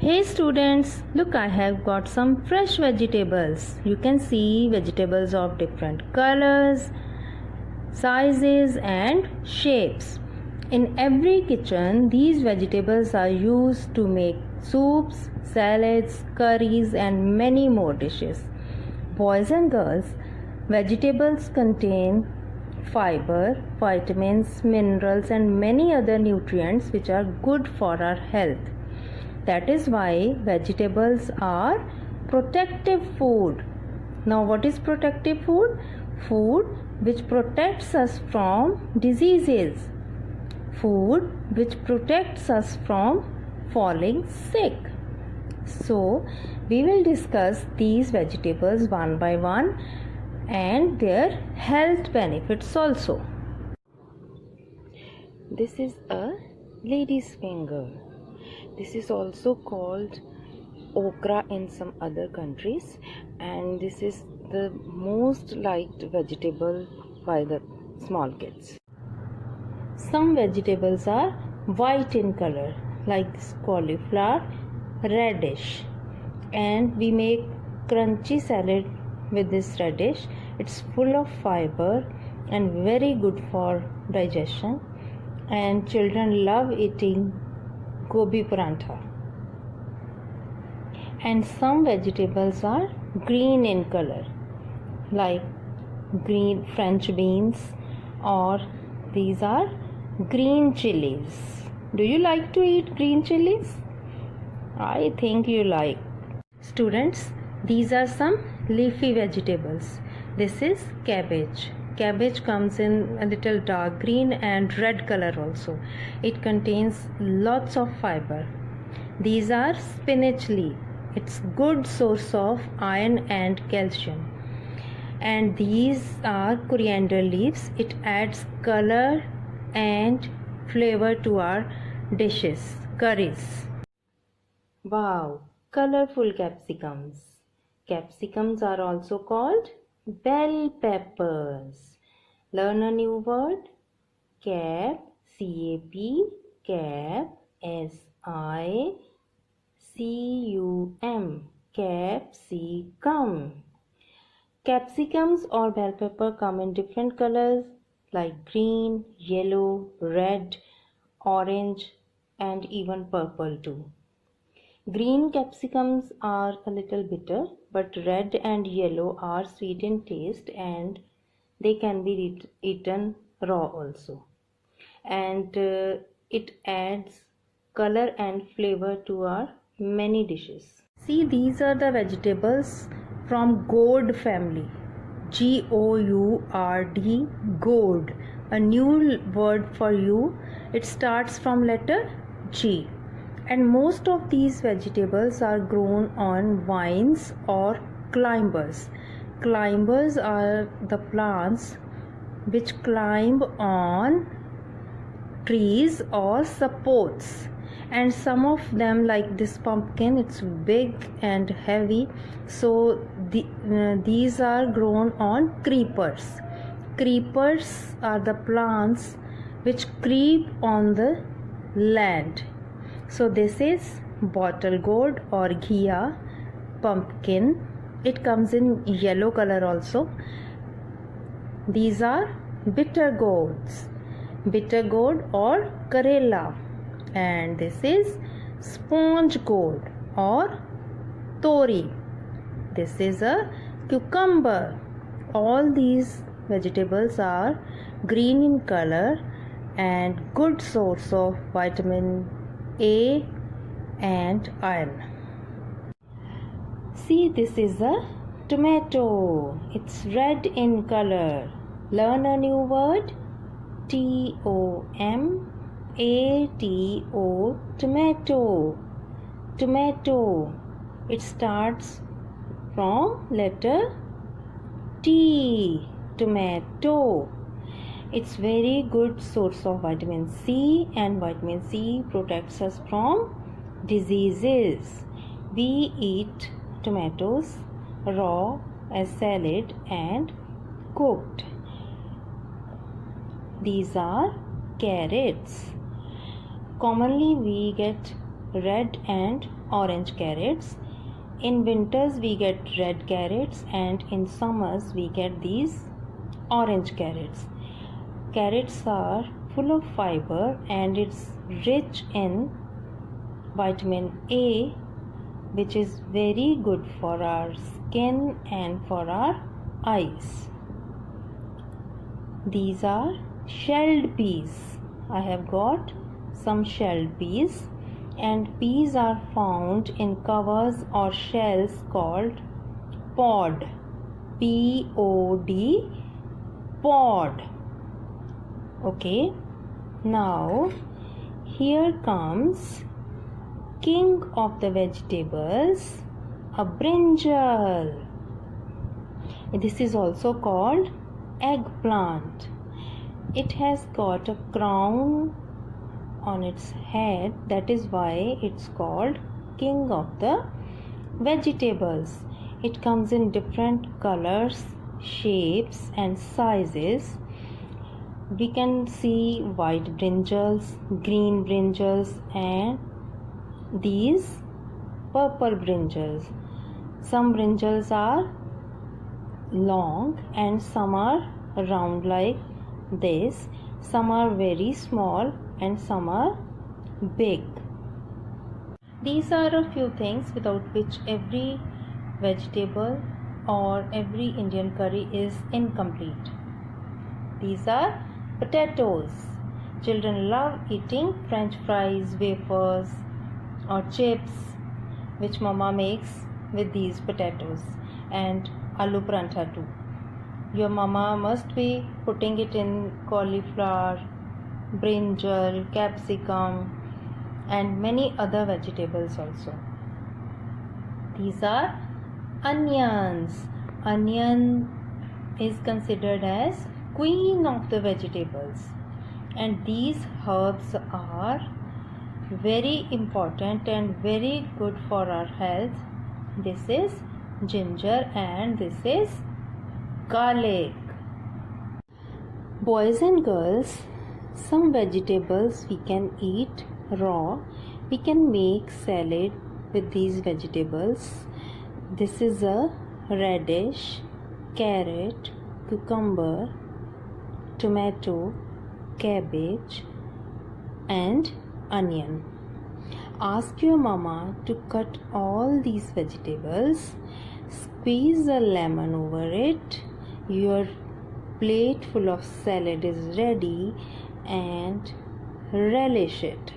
Hey students, look, I have got some fresh vegetables. You can see vegetables of different colors, sizes and shapes. In every kitchen, these vegetables are used to make soups, salads, curries and many more dishes. Boys and girls, vegetables contain fiber, vitamins, minerals and many other nutrients which are good for our health. That is why vegetables are protective food. Now, what is protective food? Food which protects us from diseases. Food which protects us from falling sick. So, we will discuss these vegetables one by one and their health benefits also. This is a lady's finger. This is also called okra in some other countries, and this is the most liked vegetable by the small kids. Some vegetables are white in color, like this cauliflower, radish, and we make crunchy salad with this radish. It's full of fiber and very good for digestion, and children love eating gobi parantha. And some vegetables are green in color, like green French beans, or these are green chilies. Do you like to eat green chilies? I think you like. Students, these are some leafy vegetables. This is cabbage. Cabbage comes in a little dark green and red color also. It contains lots of fiber. These are spinach leaf. It's good source of iron and calcium. And these are coriander leaves. It adds color and flavor to our dishes, curries. Wow, colorful capsicums. Capsicums are also called bell peppers. Learn a new word. Cap, C-A-P, cap, S-I-C-U-M, capsicum. Capsicums or bell pepper come in different colors like green, yellow, red, orange and even purple too. Green capsicums are a little bitter, but red and yellow are sweet in taste and they can be eaten raw also. And it adds color and flavor to our many dishes. See, these are the vegetables from gourd family. G-O-U-R-D, gourd. A new word for you. It starts from letter G. And most of these vegetables are grown on vines or climbers. Climbers are the plants which climb on trees or supports. And some of them, like this pumpkin, it's big and heavy. So these are grown on creepers. Creepers are the plants which creep on the land. So this is bottle gourd or ghia, pumpkin. It comes in yellow color also. These are bitter gourds or karela. And this is sponge gourd or tori. This is a cucumber. All these vegetables are green in color and good source of vitamin A and iron. See, this is a tomato. It's red in color. Learn a new word. T-O-M-A-T-O, tomato. Tomato. It starts from letter T. Tomato. It's very good source of vitamin C, and vitamin C protects us from diseases. We eat tomatoes raw, as salad and cooked. These are carrots. Commonly we get red and orange carrots. In winters we get red carrots, and in summers we get these orange carrots. Carrots are full of fiber and it's rich in vitamin A, which is very good for our skin and for our eyes. These are shelled peas. I have got some shelled peas, and peas are found in covers or shells called pod. P-O-D, pod. Okay, now here comes king of the vegetables, a brinjal. This is also called eggplant. It has got a crown on its head, that is why it's called king of the vegetables. It comes in different colors, shapes and sizes. We can see white brinjals, green brinjals and these purple brinjals. Some brinjals are long and some are round like this. Some are very small and some are big. These are a few things without which every vegetable or every Indian curry is incomplete. These are potatoes. Children love eating French fries, wafers or chips which mama makes with these potatoes, and aloo parantha too. Your mama must be putting it in cauliflower, brinjal, capsicum and many other vegetables also. These are onions. Onion is considered as queen of the vegetables, and these herbs are very important and very good for our health. This is ginger and this is garlic. Boys and girls, some vegetables we can eat raw. We can make salad with these vegetables. This is a radish, carrot, cucumber, tomato, cabbage and onion. Ask your mama to cut all these vegetables, squeeze a lemon over it. Your plate full of salad is ready, and relish it.